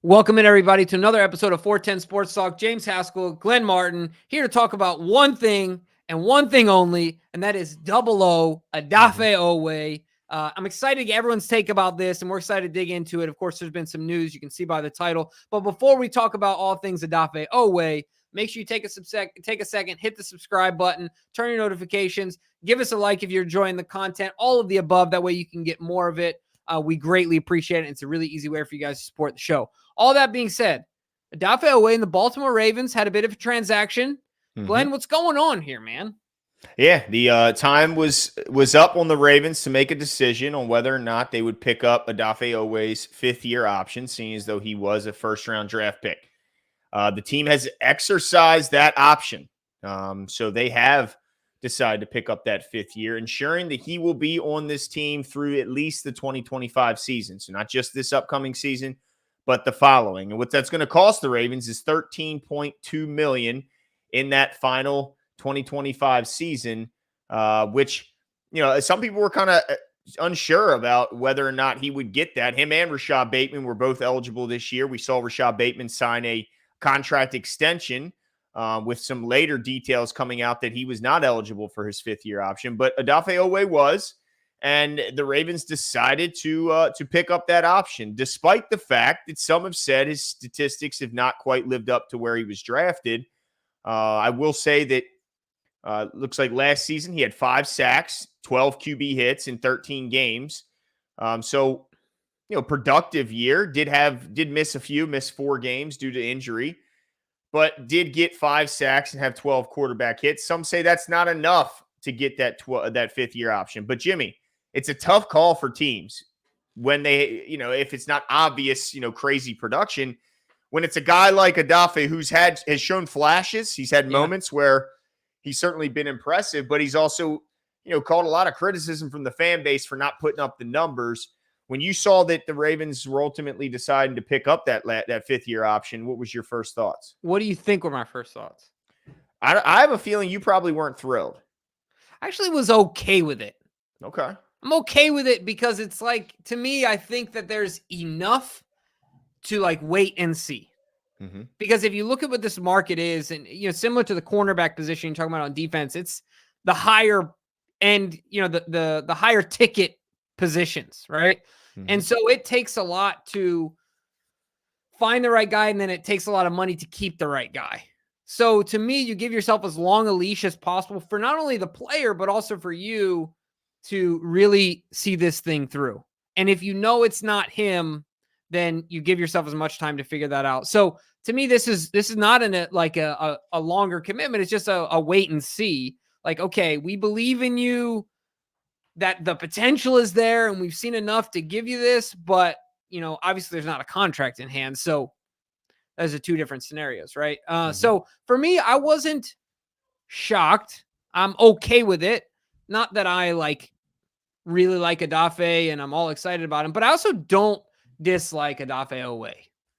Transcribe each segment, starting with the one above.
Welcome in, everybody, to another episode of 410 Sports Talk. James Haskell, Glenn Martin, here to talk about one thing and one thing only, and that is O Odafe Oweh. I'm excited to get everyone's take about this, and we're excited to dig into it. Of course, there's been some news you can see by the title. But before we talk about all things Odafe Oweh, make sure you take a second, hit the subscribe button, turn your notifications, give us a like if you're enjoying the content, all of the above. That way you can get more of it. We greatly appreciate it. It's a really easy way for you guys to support the show. All that being said, Odafe Oweh and the Baltimore Ravens had a bit of a transaction. Glenn, what's going on here, man? Yeah, the time was up on the Ravens to make a decision on whether or not they would pick up Odafe Oweh's fifth-year option, seeing as though he was a first-round draft pick. The team has exercised that option, so they have decided to pick up that fifth year, ensuring that he will be on this team through at least the 2025 season. So not just this upcoming season, but the following. And what that's going to cost the Ravens is $13.2 million in that final 2025 season, which, some people were kind of unsure about whether or not he would get that. Him and Rashad Bateman were both eligible this year. We saw Rashad Bateman sign a contract extension with some later details coming out that he was not eligible for his fifth-year option. But Odafe Oweh was, and the Ravens decided to pick up that option, despite the fact that some have said his statistics have not quite lived up to where he was drafted. I will say that looks like last season he had 5 sacks, 12 QB hits in 13 games. So, productive year. Did miss 4 games due to injury, but did get 5 sacks and have 12 quarterback hits. Some say that's not enough to get that fifth-year option. But Jimmy, it's a tough call for teams when they, if it's not obvious, crazy production. When it's a guy like Odafe has shown flashes, he's had moments where he's certainly been impressive, but he's also, caught a lot of criticism from the fan base for not putting up the numbers. When you saw that the Ravens were ultimately deciding to pick up that fifth-year option, what was your first thoughts? What do you think were my first thoughts? I have a feeling you probably weren't thrilled. I actually was okay with it. Okay. I'm okay with it because it's like, to me, I think that there's enough to wait and see. Because if you look at what this market is, and similar to the cornerback position you're talking about on defense, it's the higher end, the higher ticket positions, right? And so it takes a lot to find the right guy, and then it takes a lot of money to keep the right guy. So to me, you give yourself as long a leash as possible for not only the player, but also for you to really see this thing through. And if it's not him, then you give yourself as much time to figure that out. So to me, this is not a longer commitment. It's just a wait and see. Like, okay, we believe in you, that the potential is there, and we've seen enough to give you this, but obviously there's not a contract in hand. So those are 2 different scenarios, right? So for me, I wasn't shocked. I'm okay with it. Not that I really like Odafe and I'm all excited about him, but I also don't dislike Odafe Oweh.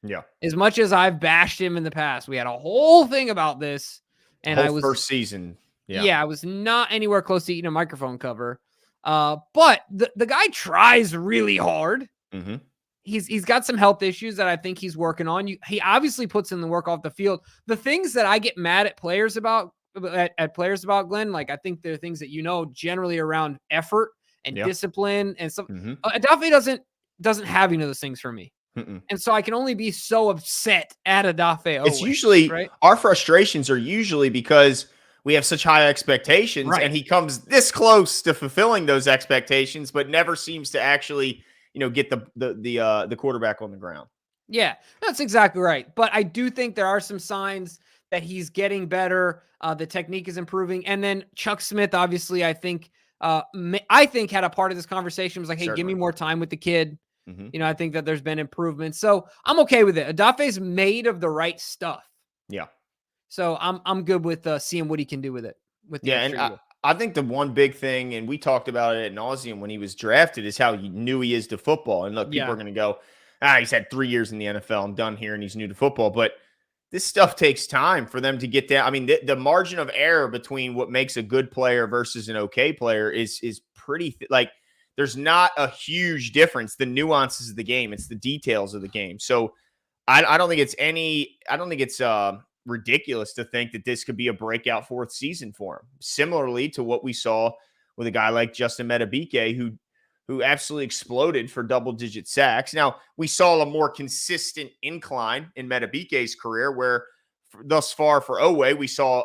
Yeah. As much as I've bashed him in the past, we had a whole thing about this, and I was first season. Yeah, I was not anywhere close to eating a microphone cover. But the guy tries really hard. He's got some health issues that I think he's working on. He obviously puts in the work off the field. The things that I get mad at players about, Glenn, I think they're things that generally around effort and discipline and stuff. Odafe doesn't have those things for me. And so I can only be so upset at Odafe Oweh. It's usually right? Our frustrations are usually because we have such high expectations, and he comes this close to fulfilling those expectations, but never seems to actually, get the quarterback on the ground. Yeah, that's exactly right. But I do think there are some signs that he's getting better. The technique is improving. And then Chuck Smith, obviously, I think had a part of this conversation. Was like, hey, Give me more time with the kid. I think that there's been improvements. So I'm okay with it. Odafe's made of the right stuff. Yeah. So I'm good with seeing what he can do with it. I think the one big thing, and we talked about it at nauseum when he was drafted, is how new he is to football. And look, people are going to go, he's had 3 years in the NFL. I'm done here, and he's new to football. But this stuff takes time for them to get down. I mean, the margin of error between what makes a good player versus an okay player is pretty there's not a huge difference. The nuances of the game, it's the details of the game. So I don't think it's ridiculous to think that this could be a breakout fourth season for him. Similarly to what we saw with a guy like Justin Metabike, who absolutely exploded for double-digit sacks. Now, we saw a more consistent incline in Metabike's career, where thus far for Oweh, we saw,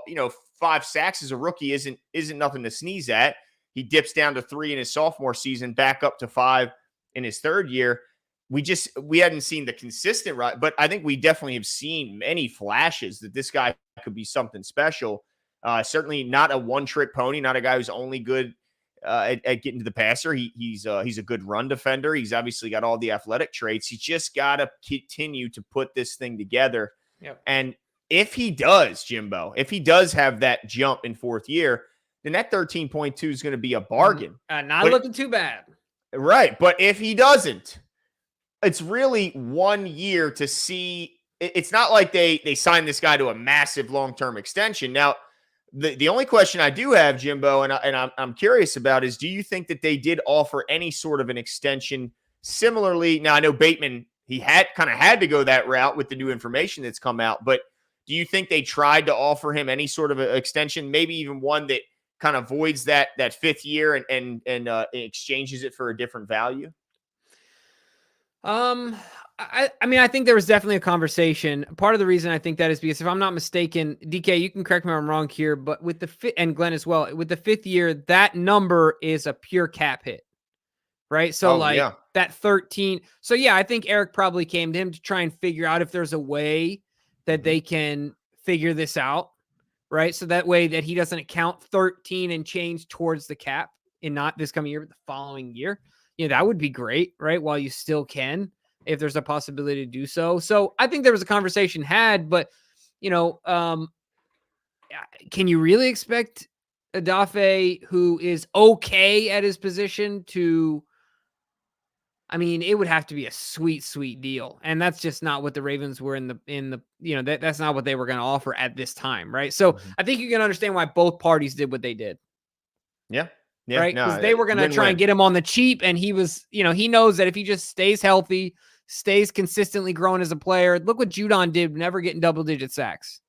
5 sacks as a rookie isn't nothing to sneeze at. He dips down to 3 in his sophomore season, back up to 5 in his third year. We hadn't seen the consistent right, but I think we definitely have seen many flashes that this guy could be something special. Certainly not a one-trick pony, not a guy who's only good at getting to the passer. He's a good run defender. He's obviously got all the athletic traits. He's just got to continue to put this thing together. Yep. And if he does, Jimbo, if he does have that jump in fourth year, then that 13.2 is going to be a bargain. Not looking too bad. Right. But if he doesn't, it's really 1 year to see. It's not like they signed this guy to a massive long-term extension. Now, the only question I do have, Jimbo, and I'm curious about is, do you think that they did offer any sort of an extension similarly? Now, I know Bateman, he had to go that route with the new information that's come out, but do you think they tried to offer him any sort of an extension, maybe even one that kind of voids that 5th year and exchanges it for a different value? I mean, I think there was definitely a conversation. Part of the reason I think that is because, if I'm not mistaken, DK, you can correct me if I'm wrong here, but with and Glenn as well, with the 5th year, that number is a pure cap hit, right? So that 13. So yeah, I think Eric probably came to him to try and figure out if there's a way that they can figure this out, right? So that way that he doesn't account 13 and change towards the cap in not this coming year, but the following year. That would be great, right? While you still can, if there's a possibility to do so. So I think there was a conversation had, but, can you really expect Odafe, who is okay at his position, to, I mean, it would have to be a sweet, sweet deal. And that's just not what the Ravens were that's not what they were going to offer at this time, right? So I think you can understand why both parties did what they did. Yeah. Yeah, right? Because they were going to try and get him on the cheap, and he was, he knows that if he just stays healthy, stays consistently growing as a player. Look what Judon did, never getting double-digit sacks,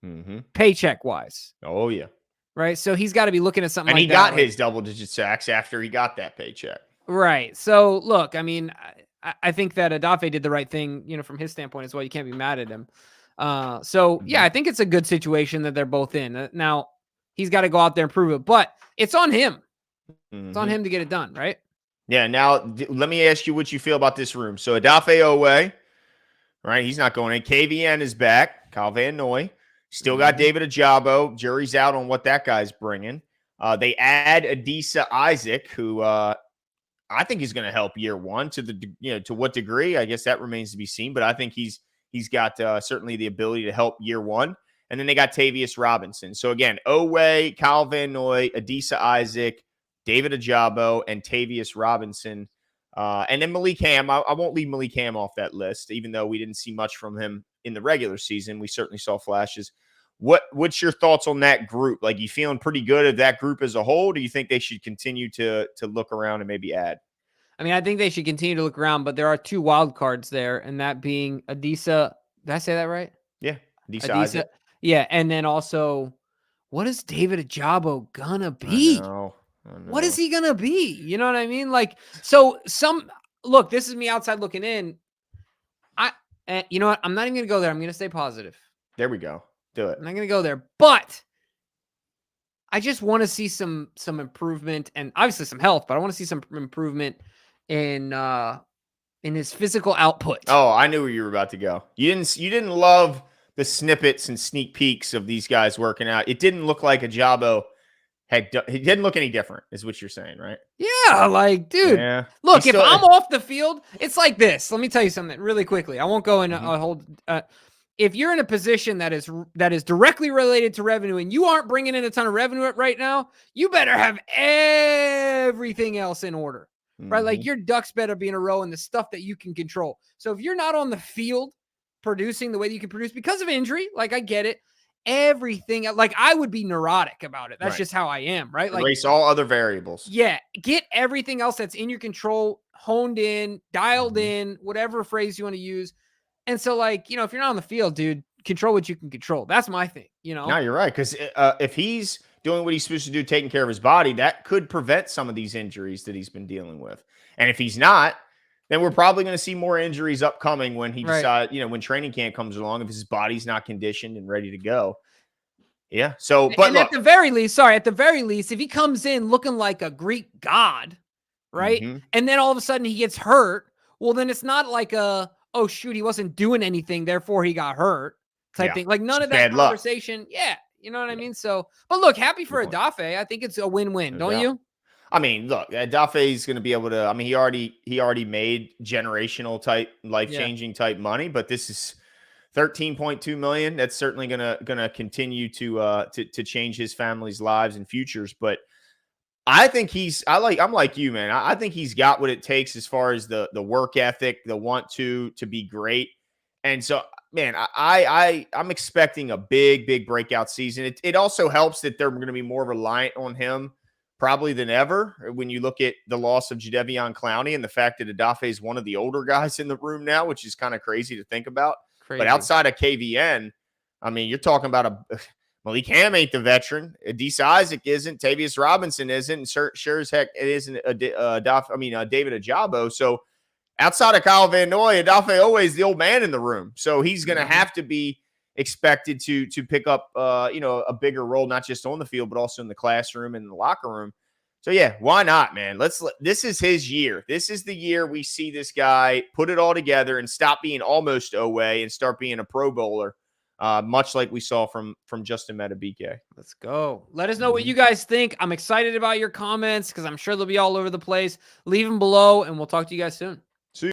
paycheck-wise. Oh, yeah. Right? So he's got to be looking at something and like that. And he got his double-digit sacks after he got that paycheck. Right. So, look, I mean, I think that Odafe did the right thing, from his standpoint as well. You can't be mad at him. Yeah, I think it's a good situation that they're both in. Now, he's got to go out there and prove it, but it's on him. It's on him to get it done, right? Yeah. Now, let me ask you what you feel about this room. So, Odafe Oweh, right? He's not going in. KVN is back. Kyle Van Noy. Still got David Ajabo. Jury's out on what that guy's bringing. They add Adisa Isaac, who I think he's going to help year one. To what degree, I guess that remains to be seen. But I think he's got certainly the ability to help year one. And then they got Tavius Robinson. So again, Oweh, Kyle Van Noy, Adisa Isaac, David Ajabo, and Tavius Robinson. And then Malik Ham. I won't leave Malik Ham off that list, even though we didn't see much from him in the regular season. We certainly saw flashes. What's your thoughts on that group? Like, you feeling pretty good of that group as a whole? Do you think they should continue to look around and maybe add? I mean, I think they should continue to look around, but there are 2 wild cards there, and that being Adisa. Did I say that right? Yeah, Adisa Isaac. Yeah, and then also, what is David Ajabo gonna be? I know. What is he gonna be? You know what I mean? Like, so look, this is me outside looking in. You know what? I'm not even gonna go there. I'm gonna stay positive. There we go. Do it. I'm not gonna go there, but I just want to see some improvement, and obviously some health, but I want to see some improvement in his physical output. Oh, I knew where you were about to go. You didn't love the snippets and sneak peeks of these guys working out. It didn't look like Ajabo he didn't look any different, is what you're saying, right? Yeah, like, dude, look, if I'm off the field, it's like this. Let me tell you something really quickly. I won't go in a whole. If you're in a position that is directly related to revenue and you aren't bringing in a ton of revenue right now, you better have everything else in order, right? Like, your ducks better be in a row in the stuff that you can control. So if you're not on the field producing the way that you can produce because of injury, like, I get it. Everything, like, I would be neurotic about it. That's just how I am, right? Like, erase all other variables. Yeah, get everything else that's in your control honed in, dialed in, whatever phrase you want to use, And so, like, if you're not on the field, dude, control what you can control. That's my thing, No, you're right. Because if he's doing what he's supposed to do, taking care of his body, that could prevent some of these injuries that he's been dealing with. And if he's not, then we're probably going to see more injuries upcoming when he decides, when training camp comes along, if his body's not conditioned and ready to go. Yeah. So, but and look, at the very least, if he comes in looking like a Greek god, right? And then all of a sudden he gets hurt, well, then it's not like oh shoot, he wasn't doing anything, therefore he got hurt type thing. Like none of that conversation. Yeah. You know what I mean? So, but look, happy for Odafe. I think it's a win-win, don't you? I mean, look, Odafe is going to be able to. I mean, he already made generational type, life-changing type money, but this is $13.2 million. That's certainly gonna continue to change his family's lives and futures. But I think I'm like you, man. I think he's got what it takes as far as the work ethic, the want to be great. And so, man, I'm expecting a big breakout season. It also helps that they're going to be more reliant on him probably than ever when you look at the loss of Jadeveon Clowney and the fact that Odafe is one of the older guys in the room now, which is kind of crazy to think about. But outside of KVN, I mean, you're talking about Malik Ham ain't the veteran. Adisa Isaac isn't. Tavius Robinson isn't. And sure as heck it isn't David Ajabo. So outside of Kyle Van Noy, Odafe Oweh is the old man in the room. So he's going to have to be expected to pick up a bigger role, not just on the field, but also in the classroom and in the locker room. So yeah, why not, man? This is his year. This is the year we see this guy put it all together and stop being almost Oweh and start being a Pro Bowler, much like we saw from Justin Madubuike. Let's go. Let us know what you guys think. I'm excited about your comments because I'm sure they'll be all over the place. Leave them below, and we'll talk to you guys soon.